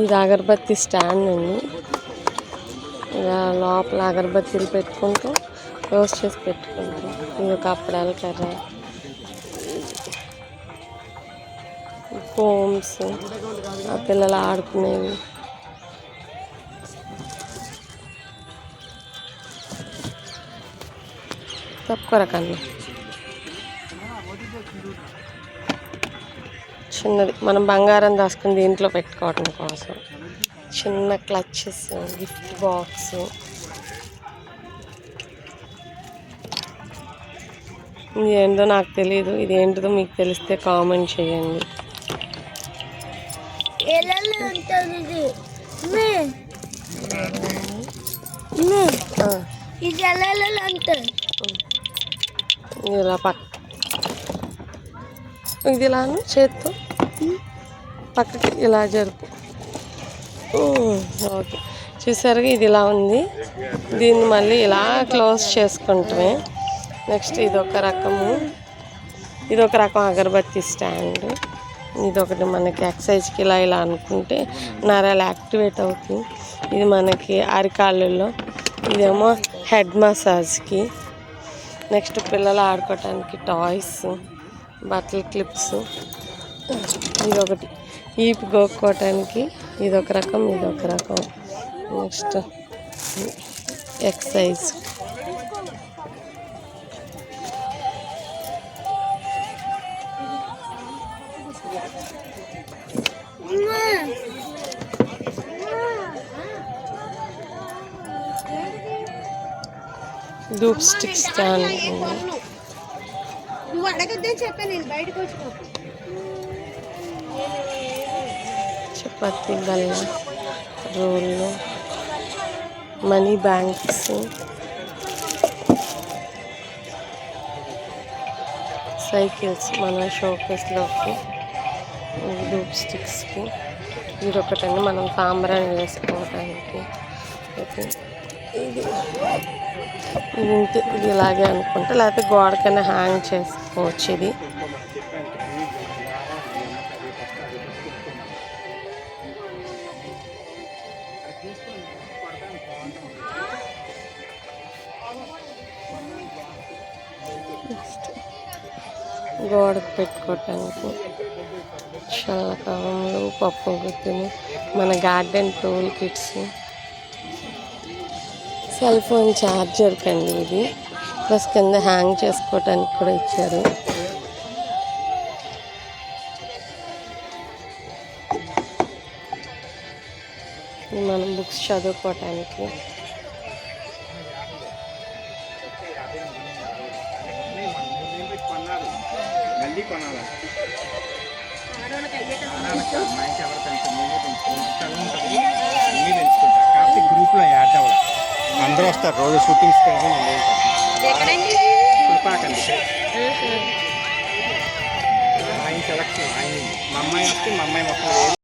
ఇది అగరబత్తి స్టాండ్ అండి. ఇలా లోపల అగరబత్తీలు పెట్టుకుంటూ రోస్ట్ చేసి పెట్టుకుంటాం. ఇది ఒక అప్పడాల కర్ర, కోమ్స్, ఆ పిల్లలు ఆడుకునేవి, తక్కువ రకాన్ని చిన్నది మనం బంగారం దాచుకుని దీంట్లో పెట్టుకోవడం కోసం చిన్న క్లచెస్, గిఫ్ట్ బాక్స్. ఇది ఏంటో నాకు తెలియదు, ఇది ఏంటిదో మీకు తెలిస్తే కామెంట్ చేయండి. ఇలా ఇది ఇలా చేత్తో పక్కకి ఇలా జరుపు. ఓకే, చూసారుగా ఇది ఇలా ఉంది. దీన్ని మళ్ళీ ఇలా క్లోజ్ చేసుకుంటామే. నెక్స్ట్ ఇదొక రకం అగరబత్తి స్టాండ్. ఇదొకటి మనకి ఎక్సర్సైజ్కి ఇలా ఇలా అనుకుంటే నరాలు యాక్టివేట్ అవుతుంది. ఇది మనకి అరికాళ్ళలో, ఇదేమో హెడ్ మసాజ్కి. నెక్స్ట్ పిల్లలు ఆడుకోవటానికి టాయ్స్, బట్టల క్లిప్స్. ఇదొకటి ఈపు గోక్కోవటానికి, ఇదొక రకం. Next exercise. Dhoop stick stand. Chapati బల్ల, రోళ్ళు, మనీ బ్యాంక్స్, సైకిల్స్ మన షోకేస్లోకి, ధూప్ స్టిక్స్కి. ఇదొకటండి మనం సాంబ్రాణి వేసుకోవడానికి. ఇది ఇలాగే అనుకుంటా, లేకపోతే గోడకైనా హ్యాంగ్ చేసుకోవచ్చు. ఇది గోడకు పెట్టుకోవటానికి చల్లకవములు, పప్పు గుత్తులు, మన garden tool kits, cell phone charger కండి ఇది. ప్లస్ కింద హ్యాంగ్ చేసుకోవటానికి కూడా ఇచ్చారు. మనం బుక్స్ చదువుకోవటానికి. గ్రూప్లో యాడ్ అవ్వాలి, అందరూ వస్తారు రోజు షూటింగ్స్ కోసం. ఆయన సెలక్షన్, ఆయన మా అమ్మాయి వస్తే మా అమ్మాయి మొత్తం